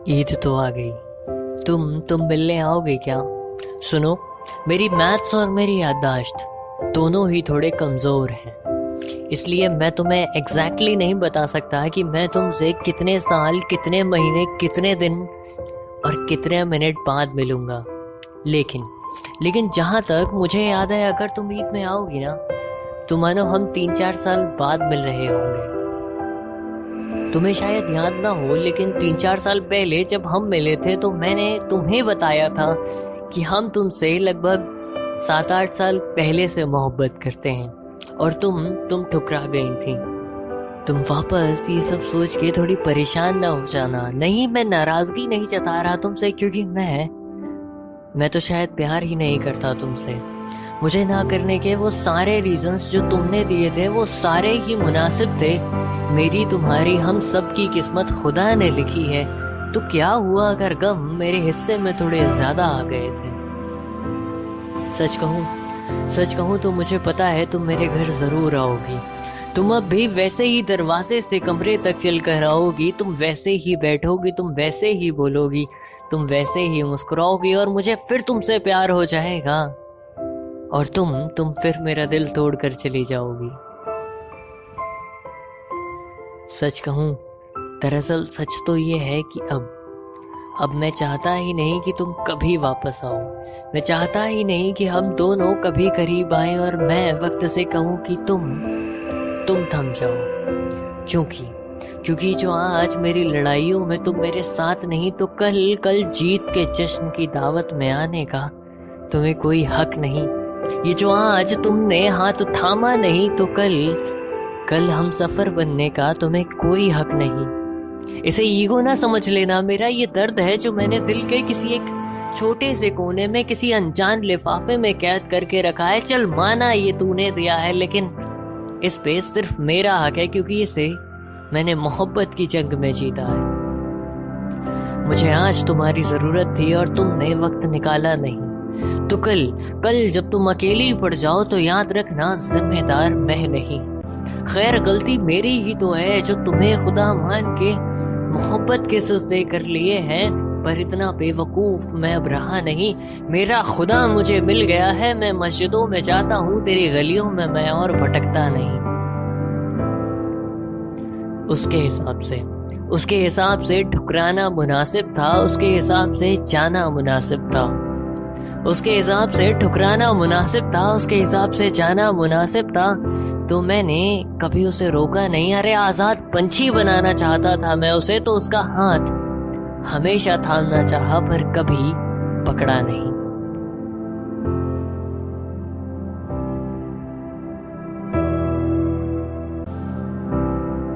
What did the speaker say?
ईद तो आ गई। तुम मिलने आओगे क्या? सुनो, मेरी मैथ्स और मेरी याददाश्त दोनों ही थोड़े कमज़ोर हैं, इसलिए मैं तुम्हें एग्जैक्टली नहीं बता सकता कि मैं तुमसे कितने साल, कितने महीने, कितने दिन और कितने मिनट बाद मिलूंगा। लेकिन लेकिन जहाँ तक मुझे याद है, अगर तुम ईद में आओगी ना, तो मानो हम 3-4 साल बाद मिल रहे होंगे। तुम्हें शायद याद ना हो, लेकिन 3-4 साल पहले जब हम मिले थे तो मैंने तुम्हें बताया था कि हम तुमसे लगभग 7-8 साल पहले से मोहब्बत करते हैं, और तुम ठुकरा गई थी। तुम वापस ये सब सोच के थोड़ी परेशान ना हो जाना। नहीं, मैं नाराजगी नहीं जता रहा तुमसे, क्योंकि मैं तो शायद प्यार ही नहीं करता तुमसे। मुझे ना करने के वो सारे रीजंस जो तुमने दिए थे, वो सारे ही मुनासिब थे। मेरी, तुम्हारी, हम सब की किस्मत खुदा ने लिखी है। तो क्या हुआ अगर गम मेरे हिस्से में थोड़े ज्यादा आ गए थे? सच कहूँ तो मुझे पता है तुम मेरे घर जरूर आओगी। तुम अब भी वैसे ही दरवाजे से कमरे तक चल कर आओगी, तुम वैसे ही बैठोगी, तुम वैसे ही बोलोगी, तुम वैसे ही मुस्कुराओगी, और मुझे फिर तुमसे प्यार हो जाएगा, और तुम फिर मेरा दिल तोड़ कर चली जाओगी। सच कहूँ, दरअसल सच तो ये है कि अब मैं चाहता ही नहीं कि तुम कभी वापस आओ। मैं चाहता ही नहीं कि हम दोनों कभी करीब आए और मैं वक्त से कहूँ कि तुम थम जाओ। क्योंकि जो आज मेरी लड़ाइयों में तुम मेरे साथ नहीं, तो कल जीत के जश्न की दावत में आने का तुम्हें कोई हक नहीं। ये जो आज तुमने हाथ थामा नहीं, तो कल हम सफर बनने का तुम्हें कोई हक नहीं। इसे ईगो ना समझ लेना, मेरा ये दर्द है जो मैंने दिल के किसी एक छोटे से कोने में, किसी अनजान लिफाफे में कैद करके रखा है। चल माना ये तूने दिया है, लेकिन इस पे सिर्फ मेरा हक है, क्योंकि इसे मैंने मोहब्बत की जंग में जीता है। मुझे आज तुम्हारी जरूरत थी और तुमने वक्त निकाला नहीं। तो कल जब तुम अकेली पड़ जाओ तो याद रखना, जिम्मेदार मैं नहीं। खैर, गलती मेरी ही तो है जो तुम्हें खुदा मान के मोहब्बत के सजदे कर लिए हैं, पर इतना बेवकूफ मैं अब रहा नहीं। मेरा खुदा मुझे मिल गया है, मैं मस्जिदों में जाता हूँ, तेरी गलियों में मैं और भटकता नहीं। उसके हिसाब से ठुकराना मुनासिब था, उसके हिसाब से जाना मुनासिब था। उसके हिसाब से ठुकराना मुनासिब था, उसके हिसाब से जाना मुनासिब था। तो मैंने कभी उसे रोका नहीं। अरे आजाद पंछी बनाना चाहता था मैं उसे, तो उसका हाथ हमेशा थामना चाहा, पर कभी पकड़ा नहीं।